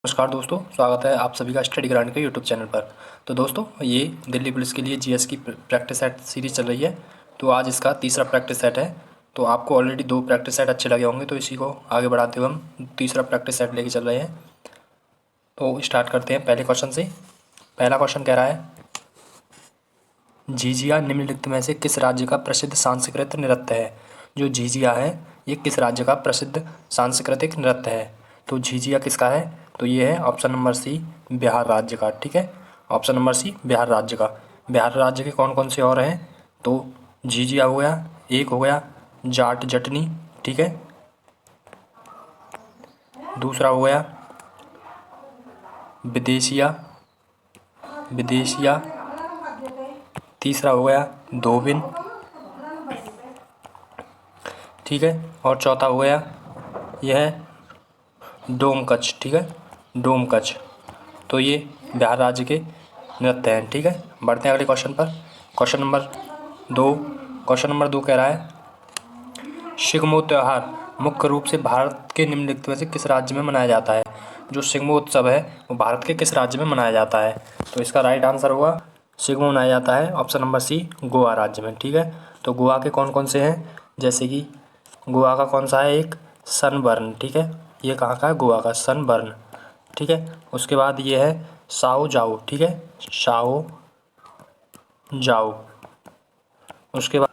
नमस्कार दोस्तों, स्वागत है आप सभी का स्टडी ग्रांड के यूट्यूब चैनल पर। तो दोस्तों, ये दिल्ली पुलिस के लिए जीएस की प्रैक्टिस सेट सीरीज़ चल रही है। तो आज इसका तीसरा प्रैक्टिस सेट है। तो आपको ऑलरेडी 2 प्रैक्टिस सेट अच्छे लगे होंगे, तो इसी को आगे बढ़ाते हुए हम तीसरा प्रैक्टिस सेट लेके चल रहे हैं। तो स्टार्ट करते हैं पहले क्वेश्चन से। पहला क्वेश्चन कह रहा है, झिझिया निम्नलिखित में से किस राज्य का प्रसिद्ध सांस्कृतिक नृत्य है। जो झिझिया है, ये किस राज्य का प्रसिद्ध सांस्कृतिक नृत्य है। तो झिझिया किसका है, तो ये है ऑप्शन नंबर सी, बिहार राज्य का। ठीक है, ऑप्शन नंबर सी, बिहार राज्य का। बिहार राज्य के कौन कौन से और हैं, तो झिझिया हो गया, एक हो गया जाट जटनी, ठीक है, दूसरा हो गया विदेशिया विदेशिया, तीसरा हो गया धोबिन, ठीक है, और चौथा हो गया यह है डोमकच। ठीक है, डोमकच। तो ये बिहार राज्य के नृत्य हैं। ठीक है, बढ़ते हैं अगले क्वेश्चन पर। Question number 2। क्वेश्चन नंबर 2 कह रहा है, शिग्मो त्यौहार मुख्य रूप से भारत के निम्नलिखित में से किस राज्य में मनाया जाता है। जो शिग्मोत्सव है वो भारत के किस राज्य में मनाया जाता है। तो इसका राइट आंसर होगा शिग्मो मनाया जाता है ऑप्शन नंबर सी, गोवा राज्य में। ठीक है, तो गोवा के कौन कौन से हैं, जैसे कि गोवा का कौन सा है, एक सनबर्न। ठीक है, ये कहाँ का है, गोवा का सनबर्न। ठीक है, उसके बाद ये है साओ जाओ। ठीक है, साओ जाओ। उसके बाद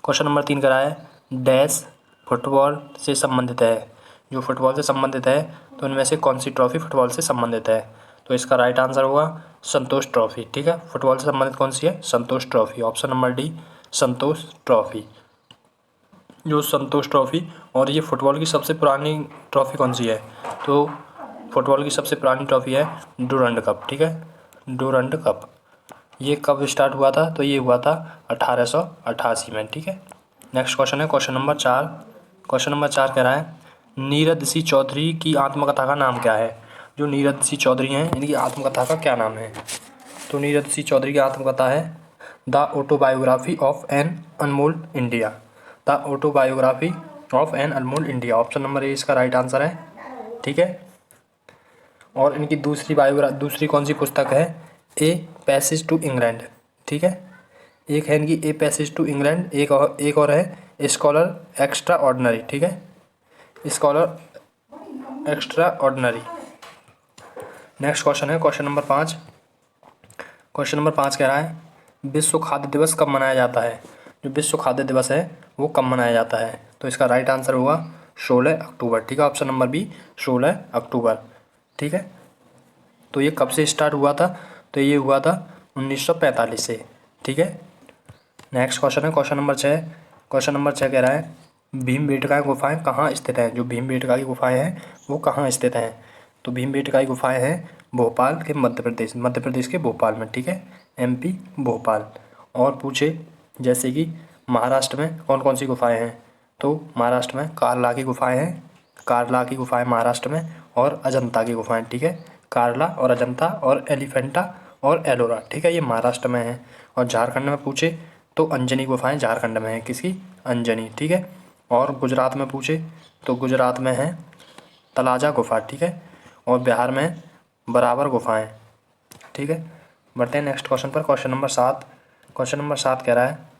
क्वेश्चन नंबर 3 करा है, डैश फुटबॉल से संबंधित है। जो फुटबॉल से संबंधित है, तो इनमें से कौन सी ट्रॉफी फुटबॉल से संबंधित है। तो इसका राइट आंसर होगा संतोष ट्रॉफी। ठीक है, फुटबॉल से संबंधित कौन सी है, संतोष ट्रॉफी, ऑप्शन नंबर डी, संतोष ट्रॉफी। जो संतोष ट्रॉफी, और ये फुटबॉल की सबसे पुरानी ट्रॉफी कौन सी है, तो फुटबॉल की सबसे पुरानी ट्रॉफी है डूरंड कप। ठीक है, डूरंड कप। ये कब स्टार्ट हुआ था, तो ये हुआ था 1888 में। ठीक है, नेक्स्ट क्वेश्चन है क्वेश्चन नंबर 4। क्वेश्चन नंबर 4 कह रहा है, नीरद सिंह चौधरी की आत्मकथा का नाम क्या है। जो नीरद सिंह चौधरी हैं, इनकी आत्मकथा का क्या नाम है। तो नीरद सिंह चौधरी की आत्मकथा है the autobiography of an unknown Indian. The autobiography of an unknown Indian, option number A इसका राइट आंसर है। ठीक है, और इनकी दूसरी कौन सी पुस्तक है, ए पैसेज टू इंग्लैंड। ठीक है, एक है इनकी ए पैसेज टू इंग्लैंड, एक और है स्कॉलर एक्स्ट्रा ऑर्डनरी। ठीक है, scholar extra ordinary. Next question है क्वेश्चन नंबर 5। क्वेश्चन नंबर 5 कह रहा है, विश्व खाद्य दिवस कब मनाया जाता है। जो विश्व खाद्य दिवस है वो कब मनाया जाता है। तो इसका राइट आंसर होगा 16 अक्टूबर। ठीक है, ऑप्शन नंबर बी, 16 अक्टूबर। ठीक है, तो ये कब से स्टार्ट हुआ था, तो ये हुआ था 1945 से। ठीक है, नेक्स्ट क्वेश्चन है क्वेश्चन नंबर 6। क्वेश्चन नंबर 6 कह रहा है, भीमबेटका गुफाएं कहाँ स्थित हैं। जो भीमबेटका की गुफाएं हैं वो कहाँ स्थित हैं। तो भीमबेटका की गुफाएं हैं भोपाल के मध्य प्रदेश के भोपाल में। ठीक है, एमपी भोपाल। और पूछे जैसे कि महाराष्ट्र में कौन कौन सी गुफाएं हैं, तो महाराष्ट्र में कार्ला की गुफाएं हैं, कार्ला की गुफाएं महाराष्ट्र में, और अजंता की गुफाएं। ठीक है, कार्ला और अजंता और एलिफेंटा और एलोरा। ठीक है, ये महाराष्ट्र में है। और झारखंड में पूछे तो अंजनी गुफाएं झारखंड में है, किसकी, अंजनी। ठीक है, और गुजरात में पूछे तो गुजरात में है तलाजा गुफा। ठीक है, और बिहार में बराबर गुफाएं। ठीक है, बढ़ते हैं नेक्स्ट क्वेश्चन पर। Question number 7। क्वेश्चन नंबर 7 कह रहा है,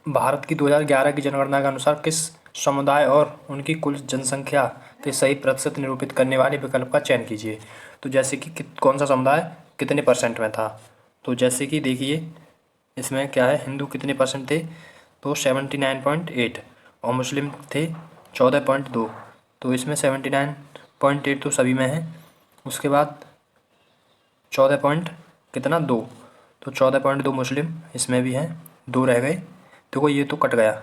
भारत की 2011 की जनगणना के अनुसार किस समुदाय और उनकी कुल जनसंख्या के सही प्रतिशत निरूपित करने वाले विकल्प का चयन कीजिए। तो जैसे कि कौन सा समुदाय कितने परसेंट में था। तो जैसे कि देखिए इसमें क्या है, हिंदू कितने परसेंट थे, तो 79.8, और मुस्लिम थे 14.2। तो इसमें 79.8 तो सभी में है। उसके बाद 14 पॉइंट कितना, 2, तो 14.2 मुस्लिम इसमें भी है, 2 रह गए। देखो ये तो कट गया,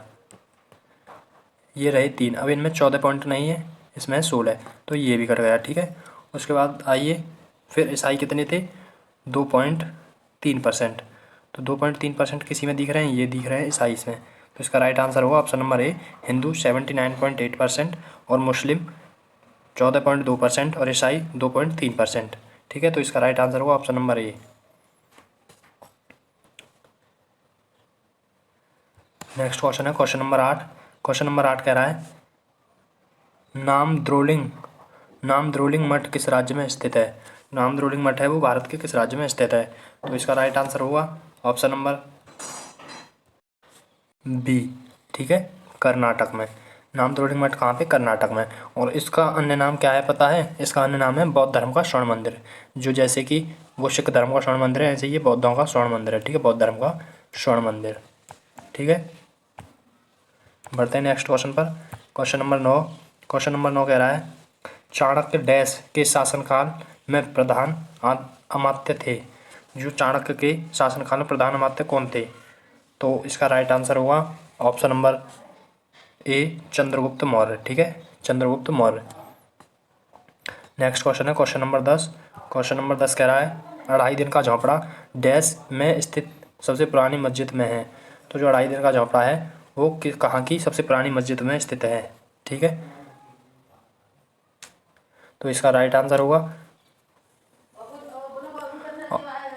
ये रहे 3। अब इनमें 14 पॉइंट नहीं है, इसमें 16, तो ये भी कट गया। ठीक है, उसके बाद आइए फिर ईसाई कितने थे, 2.3%। तो 2.3% किसी में दिख रहे हैं, ये दिख रहे हैं ईसाई में। तो इसका राइट आंसर होगा ऑप्शन नंबर ए, हिंदू 79.8% और मुस्लिम 14.2% और ईसाई 2.3%। ठीक है, तो इसका राइट आंसर होगा ऑप्शन नंबर ए। नेक्स्ट क्वेश्चन है क्वेश्चन नंबर 8। क्वेश्चन नंबर 8 कह रहा है, नामद्रोलिंग नामद्रोलिंग मठ किस राज्य में स्थित है? नामद्रोलिंग मठ है वो भारत के किस राज्य में स्थित है? तो इसका राइट आंसर होगा ऑप्शन नंबर बी। ठीक है, कर्नाटक में। नामद्रोलिंग मठ कहाँ पे? कर्नाटक में। और इसका अन्य नाम क्या है पता है? इसका अन्य नाम है बौद्ध धर्म का स्वर्ण मंदिर। जो जैसे कि वो सिख धर्म का स्वर्ण मंदिर है, ऐसे ये बौद्धों का स्वर्ण मंदिर है। ठीक है, बौद्ध धर्म का स्वर्ण मंदिर। ठीक है, बढ़ते हैं नेक्स्ट क्वेश्चन पर। Question number 9। क्वेश्चन नंबर 9 कह रहा है चाणक्य डैश के शासनकाल में प्रधान अमात्य थे। जो चाणक्य के शासनकाल में प्रधान अमात्य कौन थे? तो इसका राइट आंसर होगा ऑप्शन नंबर ए, चंद्रगुप्त मौर्य। ठीक है, चंद्रगुप्त मौर्य। नेक्स्ट क्वेश्चन है क्वेश्चन नंबर 10। क्वेश्चन नंबर 10 कह रहा है अढ़ाई दिन का झोंपड़ा डैश में स्थित सबसे पुरानी मस्जिद में है। तो जो अढ़ाई दिन का झोंपड़ा है वो कहाँ की सबसे पुरानी मस्जिद में स्थित है? ठीक है, तो इसका राइट आंसर होगा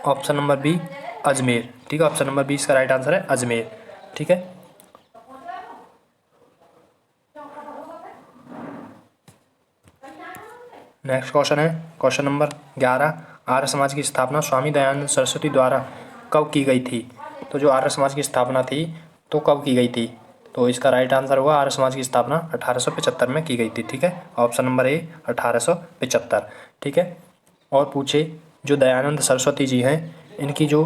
ऑप्शन नंबर बी, अजमेर। ठीक है, ऑप्शन नंबर बी इसका राइट आंसर है, अजमेर। ठीक है, नेक्स्ट क्वेश्चन है क्वेश्चन नंबर 11। आर्य समाज की स्थापना स्वामी दयानंद सरस्वती द्वारा कब की गई थी? तो जो आर्य समाज की स्थापना थी तो कब की गई थी? तो इसका राइट आंसर होगा आर्य समाज की स्थापना 1875 में की गई थी। ठीक है, ऑप्शन नंबर ए, 1875। ठीक है, और पूछे जो दयानंद सरस्वती जी हैं इनकी जो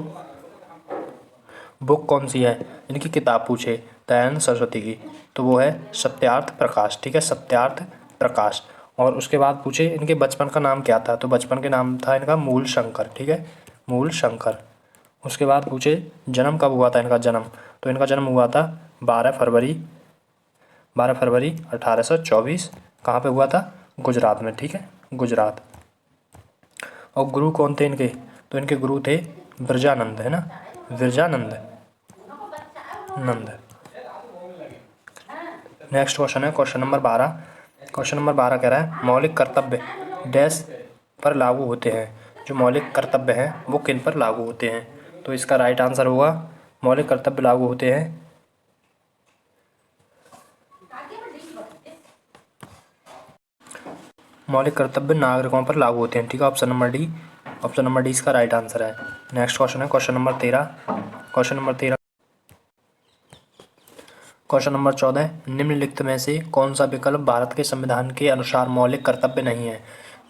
बुक कौन सी है, इनकी किताब पूछे दयानंद सरस्वती की, तो वो है सत्यार्थ प्रकाश। ठीक है, सत्यार्थ प्रकाश। और उसके बाद पूछे इनके बचपन का नाम क्या था? तो बचपन के नाम था इनका मूल शंकर। ठीक है, मूल शंकर। उसके बाद पूछे जन्म कब हुआ था इनका जन्म? तो इनका जन्म हुआ था 12 फरवरी 1824। कहाँ पे हुआ था? गुजरात में। ठीक है, गुजरात। और गुरु कौन थे इनके? तो इनके गुरु थे ब्रजानंद, है ना, विरजानंद नंद। नेक्स्ट क्वेश्चन है क्वेश्चन नंबर 12। क्वेश्चन नंबर 12 कह रहा है मौलिक कर्तव्य डैश पर लागू होते हैं। जो मौलिक कर्तव्य हैं वो किन पर लागू होते हैं? तो इसका राइट आंसर होगा मौलिक कर्तव्य लागू होते हैं मौलिक कर्तव्य नागरिकों पर लागू होते हैं। ठीक है, option number D. Option number D इसका राइट आंसर है। नेक्स्ट क्वेश्चन है question number 13। Question number 13। Question number 14। निम्नलिखित में से कौन सा विकल्प भारत के संविधान के अनुसार मौलिक कर्तव्य नहीं है?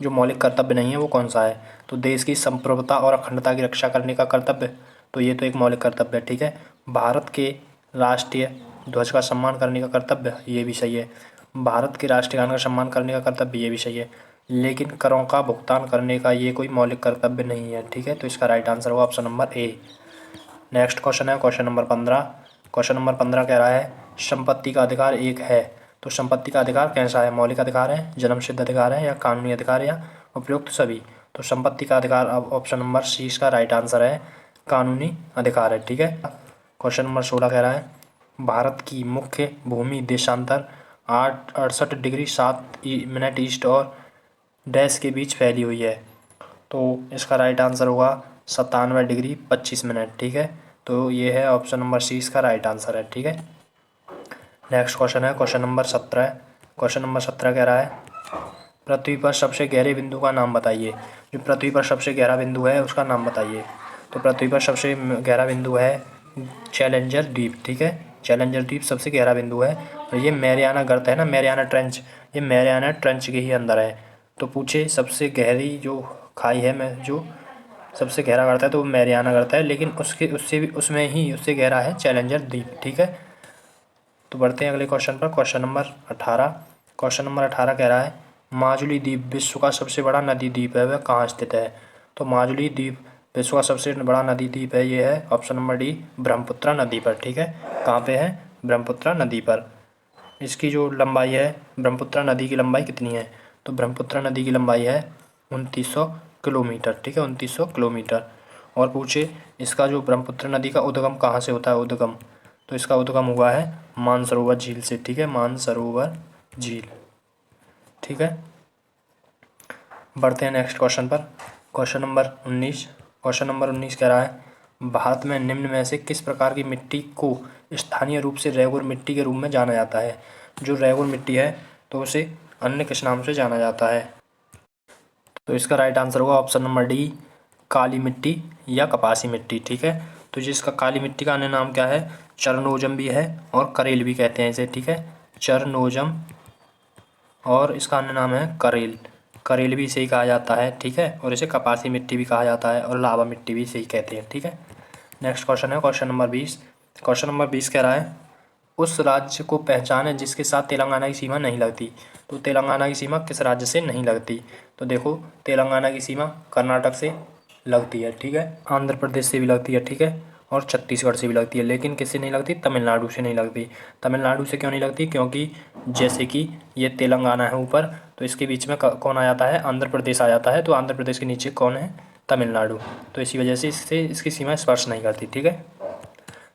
जो मौलिक कर्तव्य नहीं है वो कौन सा है? तो देश की संप्रभुता और अखंडता की रक्षा करने का कर्तव्य, तो ये तो एक मौलिक कर्तव्य है। ठीक है, भारत के राष्ट्रीय ध्वज का सम्मान करने का कर्तव्य, ये भी सही है। भारत के राष्ट्रीय गान का सम्मान करने का कर्तव्य, ये भी सही है। लेकिन करों का भुगतान करने का ये कोई मौलिक कर्तव्य नहीं है। ठीक है, तो इसका राइट आंसर होगा ऑप्शन नंबर ए। नेक्स्ट क्वेश्चन है क्वेश्चन नंबर 15। क्वेश्चन नंबर 15 कह रहा है संपत्ति का अधिकार एक है। तो संपत्ति का अधिकार कैसा है? मौलिक अधिकार है, जन्मसिद्ध अधिकार है, या कानूनी अधिकार, या उपयुक्त सभी? तो संपत्ति का अधिकार अब ऑप्शन नंबर सी इसका राइट आंसर है, कानूनी अधिकार है। ठीक है, क्वेश्चन नंबर 16 कह रहा है भारत की मुख्य भूमि देशांतर 8 68 डिग्री 7 मिनट ईस्ट और डैश के बीच फैली हुई है। तो इसका राइट आंसर होगा 97 डिग्री 25 मिनट। ठीक है, तो ये है ऑप्शन नंबर सी इसका राइट आंसर है। ठीक है, नेक्स्ट क्वेश्चन है क्वेश्चन नंबर 17। क्वेश्चन नंबर 17 कह रहा है पृथ्वी पर सबसे गहरे बिंदु का नाम बताइए। जो पृथ्वी पर सबसे गहरा बिंदु है उसका नाम बताइए। तो पृथ्वी पर सबसे गहरा बिंदु है चैलेंजर द्वीप। ठीक है, चैलेंजर द्वीप सबसे गहरा बिंदु है। और ये मैरियाना गर्त है ना, मैरियाना ट्रेंच, ये मैरियाना ट्रेंच के ही अंदर है। तो पूछे सबसे गहरी जो खाई है, मैं जो सबसे गहरा गर्त है तो वो मैरियाना गर्त है, लेकिन उसके उससे भी उसमें ही उससे गहरा है चैलेंजर द्वीप। ठीक है, तो बढ़ते हैं अगले क्वेश्चन पर। Question number 18। क्वेश्चन नंबर 18 कह रहा है माजुली द्वीप विश्व का सबसे बड़ा नदी द्वीप है, वह कहाँ स्थित है? तो माजुली द्वीप विश्व का सबसे बड़ा नदी द्वीप है, ये है ऑप्शन नंबर डी, ब्रह्मपुत्रा नदी पर। ठीक है, कहाँ पे है? ब्रह्मपुत्रा नदी पर। इसकी जो लंबाई है, ब्रह्मपुत्रा नदी की लंबाई कितनी है? तो ब्रह्मपुत्रा नदी की लंबाई है 2900 किलोमीटर। ठीक है, 2900 किलोमीटर। और पूछे इसका जो ब्रह्मपुत्र नदी का उद्गम कहाँ से होता है? उद्गम, तो इसका उद्गम हुआ है मानसरोवर झील से। ठीक है, मानसरोवर झील। ठीक है, बढ़ते हैं नेक्स्ट क्वेश्चन पर। Question number 19। क्वेश्चन नंबर 19 कह रहा है भारत में निम्न में से किस प्रकार की मिट्टी को स्थानीय रूप से रेगुर मिट्टी के रूप में जाना जाता है? जो रेगुर मिट्टी है तो उसे अन्य किस नाम से जाना जाता है? तो इसका राइट आंसर होगा ऑप्शन नंबर डी, काली मिट्टी या कपासी मिट्टी। ठीक है, तो जिसका काली मिट्टी का अन्य नाम क्या है? चरनोजम भी है और करेल भी कहते हैं इसे। ठीक है, चरनोजम और इसका अन्य नाम है करेल। करेल भी इसे ही कहा जाता है। ठीक है, और इसे कपासी मिट्टी भी कहा जाता है और लावा मिट्टी भी इसे ही कहते हैं। ठीक है, नेक्स्ट क्वेश्चन है क्वेश्चन नंबर 20। क्वेश्चन नंबर 20 कह रहा है उस राज्य को पहचाने जिसके साथ तेलंगाना की सीमा नहीं लगती। तो तेलंगाना की सीमा किस राज्य से नहीं लगती? तो देखो, तेलंगाना की सीमा कर्नाटक से लगती है। ठीक है, आंध्र प्रदेश से भी लगती है। ठीक है, और छत्तीसगढ़ से भी लगती है, लेकिन किससे नहीं लगती? तमिलनाडु से नहीं लगती। तमिलनाडु से क्यों नहीं लगती? क्योंकि जैसे कि ये तेलंगाना है ऊपर, तो इसके बीच में कौन आ जाता है? आंध्र प्रदेश आ जाता है। तो आंध्र प्रदेश के नीचे कौन है? तमिलनाडु। तो इसी वजह से इससे इसकी सीमा स्पर्श नहीं करती। ठीक है,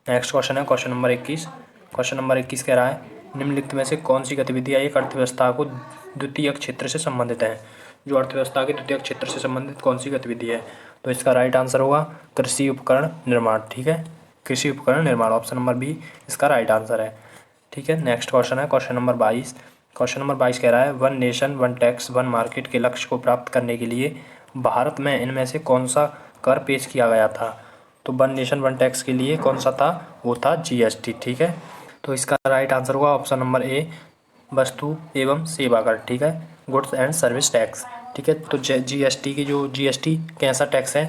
नेक्स्ट क्वेश्चन है क्वेश्चन नंबर 21। क्वेश्चन नंबर 21 कह रहा है निम्नलिखित में से कौन सी गतिविधियाँ एक अर्थव्यवस्था को द्वितीयक क्षेत्र से संबंधित है? जो अर्थव्यवस्था के द्वितीयक क्षेत्र से संबंधित कौन सी गतिविधि है? तो इसका राइट आंसर होगा कृषि उपकरण निर्माण। ठीक है, कृषि उपकरण निर्माण, ऑप्शन नंबर बी इसका राइट आंसर है। ठीक है, नेक्स्ट क्वेश्चन है क्वेश्चन नंबर 22। क्वेश्चन नंबर 22 कह रहा है one nation one tax one market के लक्ष्य को प्राप्त करने के लिए भारत में इनमें से कौन सा कर पेश किया गया था? तो वन नेशन वन टैक्स के लिए कौन सा था? वो था जीएसटी। ठीक है, तो इसका राइट आंसर होगा ऑप्शन नंबर ए, वस्तु एवं सेवा कर। ठीक है, गुड्स एंड सर्विस टैक्स। ठीक है, तो जीएसटी की जो जीएसटी कैसा टैक्स है?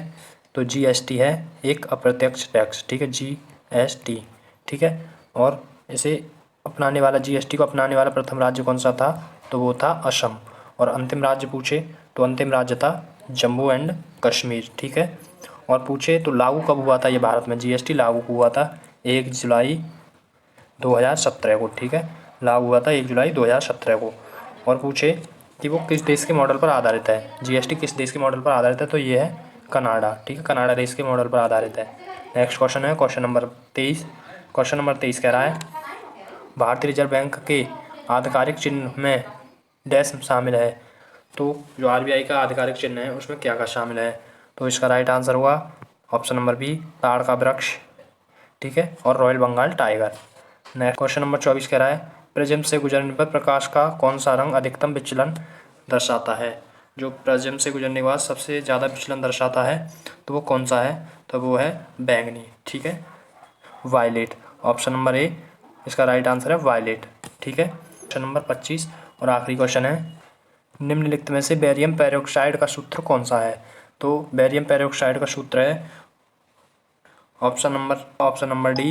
तो जीएसटी है एक अप्रत्यक्ष टैक्स। ठीक है, जीएसटी। ठीक है, और इसे अपनाने वाला, जीएसटी को अपनाने वाला प्रथम राज्य कौन सा था? तो वो था असम। और अंतिम राज्य पूछे तो अंतिम राज्य था जम्मू एंड कश्मीर। ठीक है, और पूछे तो लागू कब हुआ था ये भारत में? जीएसटी लागू हुआ था 1 जुलाई 2017 को। ठीक है, लागू हुआ था 1 जुलाई 2017 को। और पूछे कि वो किस देश के मॉडल पर आधारित है? जीएसटी किस देश के मॉडल पर आधारित है? तो ये है कनाडा। ठीक है, कनाडा देश के मॉडल पर आधारित है। नेक्स्ट क्वेश्चन है क्वेश्चन नंबर 23। क्वेश्चन नंबर 23 कह रहा है भारतीय रिजर्व बैंक के आधिकारिक चिन्ह में डैश शामिल है। तो जो आरबीआई का आधिकारिक चिन्ह है उसमें क्या क्या शामिल है? तो इसका राइट आंसर हुआ ऑप्शन नंबर बी, ताड़ का वृक्ष। ठीक है, और royal Bengal tiger. Next question number 24 कह रहा है प्रिज्म से गुजरने पर प्रकाश का कौन सा रंग अधिकतम विचलन दर्शाता है? जो प्रिज्म से गुजरने के बाद सबसे ज़्यादा विचलन दर्शाता है तो वो कौन सा है? तो वो है बैंगनी। ठीक है, वायलेट, ऑप्शन नंबर ए इसका राइट आंसर है वायलेट। ठीक है, क्वेश्चन नंबर 25 और आखिरी क्वेश्चन है निम्नलिखित में से बेरियम पेरोक्साइड का सूत्र कौन सा है? तो बेरियम पेरोक्साइड का सूत्र है ऑप्शन नंबर डी